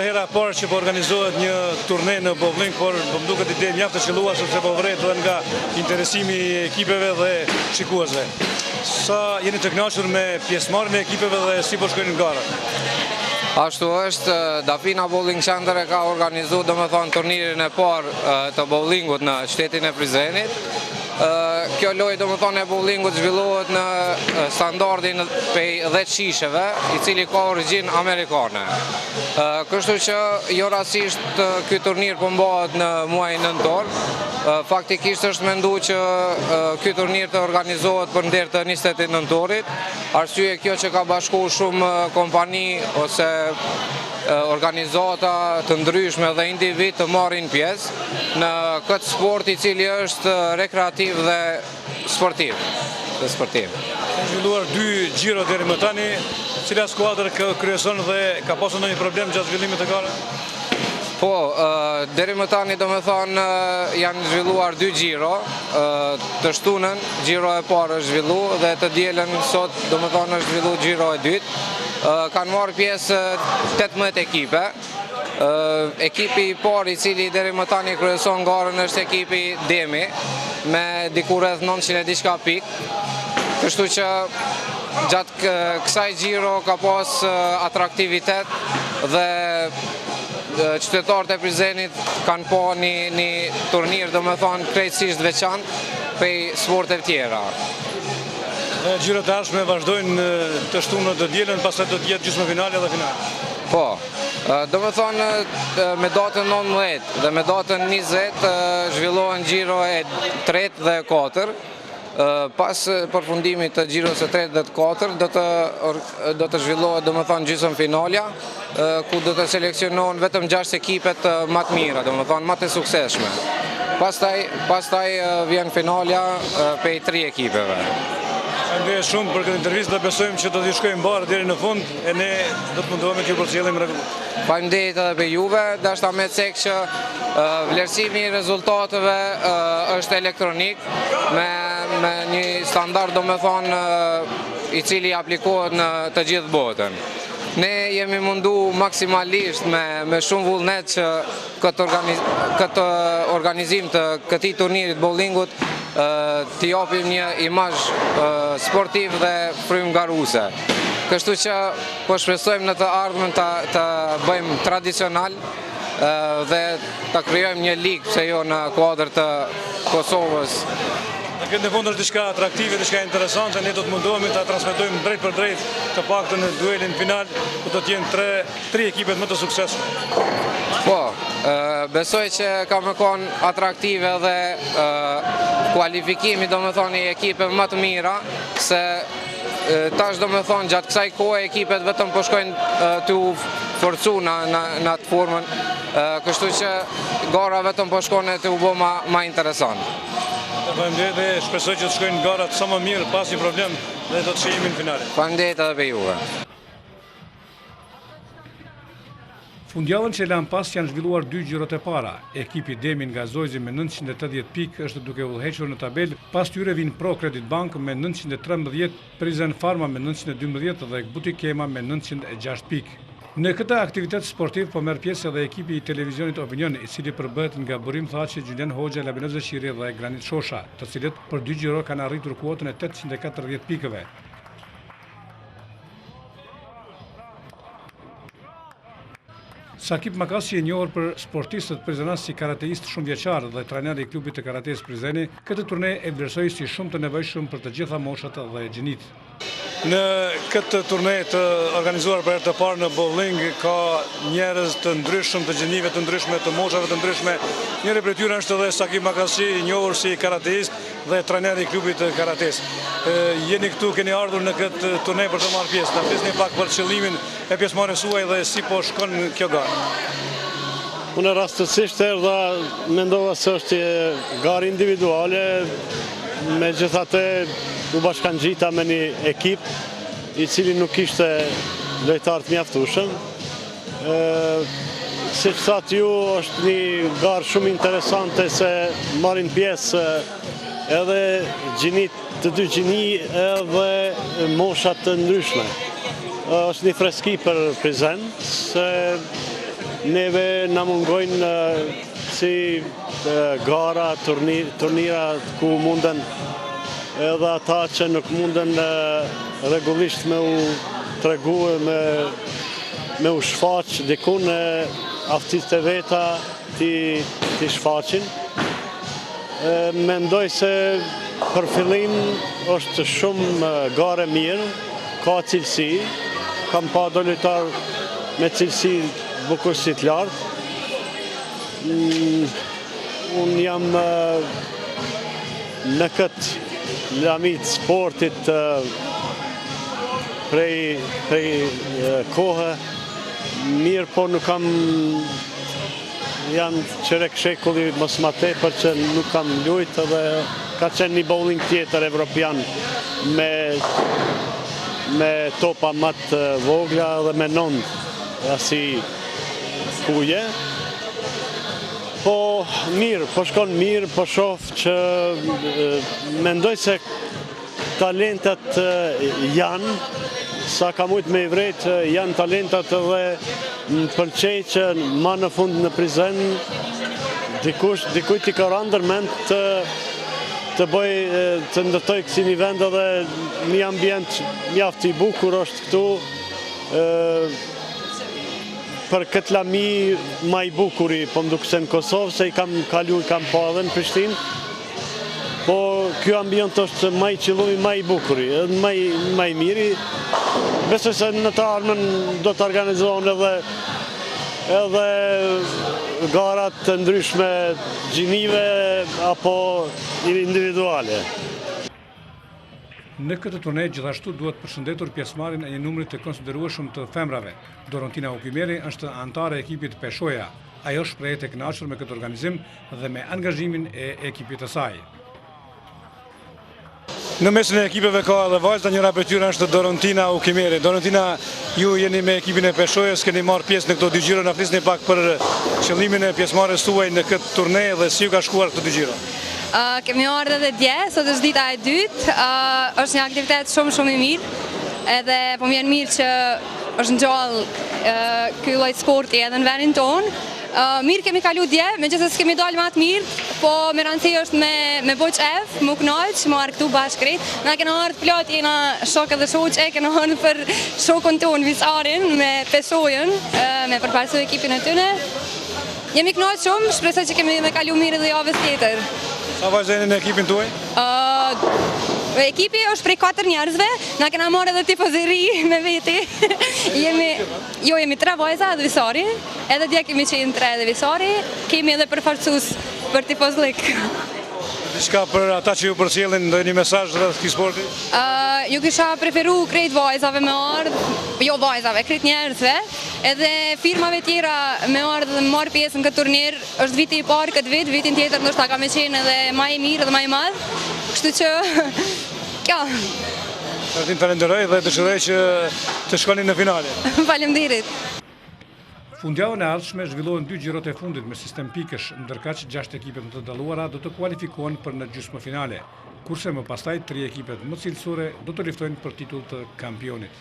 Hera parë që po organizohet një turne në bowling, por më duket ide mjaft të qelluar sepse po vret edhe nga interesimi i ekipeve dhe shikuesve. Sa jeni të kënaqur me pjesëmarrjen e ekipeve dhe si po shkojnë garat? Ashtu është, Dafina Bowling Center ka organizuar turnirin e parë të bowlingut në shtetin e Prizrenit. Kjo lojë e bowlingut zhvillohet në standardin prej 10 shisheve, i cili ka origjinë amerikane. Kështu që jo rastisht ky turnir po mbahet në muajin nëntor. Faktikisht është menduar që ky turnir të organizohet për nder të 20 nëntorit. Arsye kjo që ka bashkuar shumë kompani ose organizata të ndryshme dhe individ të marrin pjesë në këtë sport i cili është rekreativ dhe sportiv. Kanë zhvilluar 2 gjiro deri më tani, cila skuadër kryeson dhe ka pasur ndonjë problem gjatë zhvillimit të garës? Po, deri më tani janë zhvilluar 2 gjiro, të shtunën gjiro e parë është zhvilluar dhe të dielën sot është zhvilluar gjiro e dytë. Kanë marrë pjesë 18 ekipe. Ekipi i parë i cili deri më tani kryeson garën është ekipi Demi me diku rreth 900 diçka pikë. Kështu që gjatë kësaj gjiro ka pas atraktivitet dhe qytetarët e Prizrenit kanë pa një turnir krejtësisht veçantë prej sporteve tjera. Gjirot e ardhshme vazhdojnë të shtunën të dielën, pastaj do të jetë gjysmëfinale dhe finale. Po, me datën 19 dhe me datën 20 zhvillohen gjiro e 3 dhe 4. Pas përfundimit të gjiros e 3 dhe 4 do të zhvillohet gjysmëfinalja, ku do të seleksionohen vetëm 6 ekipet më të mira, më të suksesshme. Pastaj vjen finalja prej 3 ekipeve. Faleminderit shumë për këtë intervistë dhe besojmë që do të shkojmë mbarë deri në fund e ne do të mundohemi që përcjellim rregullisht. Faleminderit edhe për juve, dashka me cek që vlerësimi i rezultateve është elektronik me një standard i cili aplikohet në të gjithë botën. Ne jemi mundu maksimalisht me shumë vullnet që këtë organizim të këtij turnirit bowlingut t'i japim një imazh sportiv dhe frymëngaruese. Kështu që po shpresojmë në të ardhmen të bëjmë tradicional dhe të krijojmë një ligë, pse jo në kuadër të Kosovës. Në këtë fund është diçka atraktive, diçka interesante, ne do të mundohemi ta transmetojmë drejt për drejt të paktën në duelin final, ku do të jenë 3 ekipet më të suksesshme. Po, besoj që ka më konë atraktive dhe kualifikimi i ekipe më të mira, se tash gjatë kësaj kohe ekipet vetëm po shkojnë të forcu në atë formën, kështu që gara vetëm po shkojnë të u bo ma interesant. Faleminderit dhe shpresoj që të shkojnë garat sa më mirë pas një problem dhe do të shihemi në finale. Faleminderit edhe për juve. Fundjavën që lan pas janë zhvilluar 2 gjirot e para. Ekipi Demi nga Zojzi me 980 pikë është duke udhëhequr në tabelë, pas tyre vin Pro Credit Bank me 913, Prizren Pharma me 912 dhe Butik Kema me 906 pikë. Në këtë aktivitet sportiv po merr pjesë edhe ekipi i televizionit Opinion, i cili përbëhet nga Burim Thaçi, Gjulien Hoxha, Labinoz Zeshiri dhe Granit Shosha, të cilët për 2 gjiro kanë arritur kuotën e 840 pikëve. Sakip Makasi, e njohur për sportistët prizrenas si karateist shumë vjeçar dhe trajneri i klubit të karates Prizreni, këtë turne e vlerësoi si shumë të nevojshëm për të gjitha moshat dhe gjinit. Në këtë turne të organizuar për herë të parë në bowling ka njerëz të ndryshëm, të gjinive të ndryshme, të moshave të ndryshme. Njëri prej tyre është edhe Sakip Makasi, i njohur si karateist dhe trajneri i klubit të karates. Jeni këtu, keni ardhur në këtë turne për të marrë pjesë. Na flisni pak për qëllimin e pjesëmarrjes suaj dhe si po shkon kjo garë. Unë rastësisht erdha, mendova se është garë individuale, megjithatë u bashkangjita me një ekip i cili nuk ishte lojtar të mjaftueshëm. Siç thatë ju, është një garë shumë interesante se marrin pjesë edhe gjinit të 2 gjini edhe moshat të ndryshme. Është një freski për Prizren, se neve na mungojnë si gara, turnira ku munden edhe ata që nuk munden rregullisht me u tregu me u shfaq dikun aftësitë e veta ti shfaqin. Mendoj se për fillim është shumë gare mirë, ka cilësi, kam pa do lojtar me cilësi bukurësi të lartë. Unë jam në këtë lamit sportit prej kohë mirë, po nuk kam janë qerek shekulli mos ma tepër që nuk kam lujt edhe ka qenë një bowling tjetër evropian me topa më të vogla dhe me nënd asi kuje. Po mirë, po shkon mirë, po shoh që mendoj se talentat janë, sa ka mujt me i vrejt, janë talentat edhe më pëlqej që ma në fund në Prizren dikujt i ka rëndër mend të ndërtoj kësi një vend edhe një ambient mjaft i bukur është këtu për këtë lami ma i bukuri, po më duke se në Kosovë, se i kam kalu, i kam pa edhe në Prishtinë, po kjo ambient është ma i qilluj, ma i bukuri, ma i miri. Besoj se në të armën do të organizohen edhe garat të ndryshme gjinive apo individuale. Në këtë turne gjithashtu duhet përshëndetur pjesëmarrjen e një numri të konsiderueshëm të femrave. Dorontina Ukimeri është antare e ekipit Peshoja. Ajo shprehet e kënaqur me këtë organizim dhe me angazhimin e ekipit të saj. Në mesin e ekipeve ka edhe vajza, njëra prej tyre është Dorontina Ukimeri. Dorontina, ju jeni me ekipin e Peshojës, keni marrë pjesë në këto dy gjiro, na flisni pak për qëllimin e pjesëmarrjes tuaj në këtë turne dhe si ju ka shkuar këto dy gjiro. Kemi ardhur edhe dje, sot është dita e dytë, është një aktivitet shumë i mirë, edhe po më vjen mirë që është ngjall ky lloj sporti edhe në vendin tonë. Mirë kemi kalu dje, megjithëse s'kemi dalë më atë mirë, po me rëndësi është me boq F, më kënaq, më arë këtu bashkërit. Na kena ardhur plot, jena shok edhe shoqe, kena ardhur për shokun ton Visarin me Peshojën, me përfaqësu ekipin e tyre. Jemi kënaq shumë, shpresoj që kemi me kalu mirë edhe javës tjetër. Sa vajza jeni në ekipin tuaj? Ekipi është prej 4 njerëzve, na kena marrë edhe tifozëri me veti. Jemi 3 vajza dhe Visari, edhe dje kemi qenë 3 dhe Visari, kemi edhe përfaqësues për tifozlik. Diçka për ata që ju përcjellin, ndonjë një mesazh rreth këtij sporti? Ju kisha preferu krejt vajzave me ardhë, jo vajzave, krejt njerëzve, edhe firmave tjera me ardhë dhe marrë pjesë në këtë turnir, është viti i parë këtë vit, vitin tjetër ndoshta ka me qenë edhe ma i mirë dhe ma i madhë, kështu që, kjo. T'ju falenderoj dhe dëshiroj që të shkoni në finale. Faleminderit. Fundjavën e ardhshme zhvillohen 2 gjirot e fundit me sistem pikësh, ndërkaq 6 ekipet më të dalluara do të kualifikohen për në gjysmëfinale, kurse më pastaj 3 ekipet më cilësore do të luftojnë për titull të kampionit.